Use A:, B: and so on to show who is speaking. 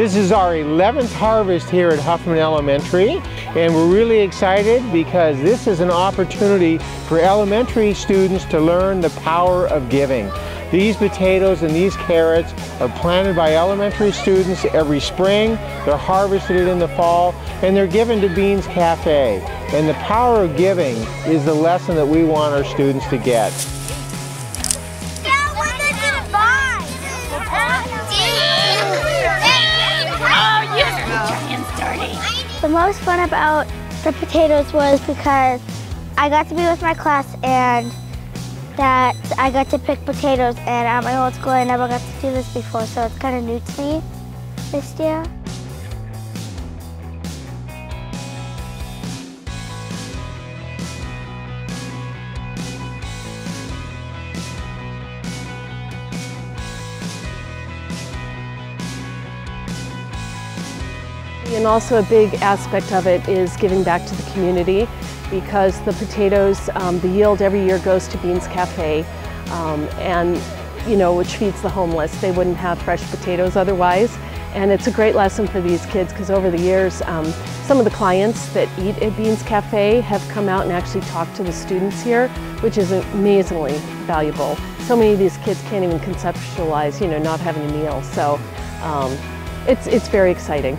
A: This is our 11th harvest here at Huffman Elementary, and we're really excited because this is an opportunity for elementary students to learn the power of giving. These potatoes and these carrots are planted by elementary students every spring. They're harvested in the fall, and they're given to Beans Cafe. And the power of giving is the lesson that we want our students to get.
B: The most fun about the potatoes was because I got to be with my class and that I got to pick potatoes, and at my old school I never got to do this before, so it's kind of new to me this year.
C: And also a big aspect of it is giving back to the community, because the potatoes, the yield every year goes to Beans Cafe, and which feeds the homeless. They wouldn't have fresh potatoes otherwise. And it's a great lesson for these kids, because over the years, some of the clients that eat at Beans Cafe have come out and actually talked to the students here, which is amazingly valuable. So many of these kids can't even conceptualize, not having a meal. So it's very exciting.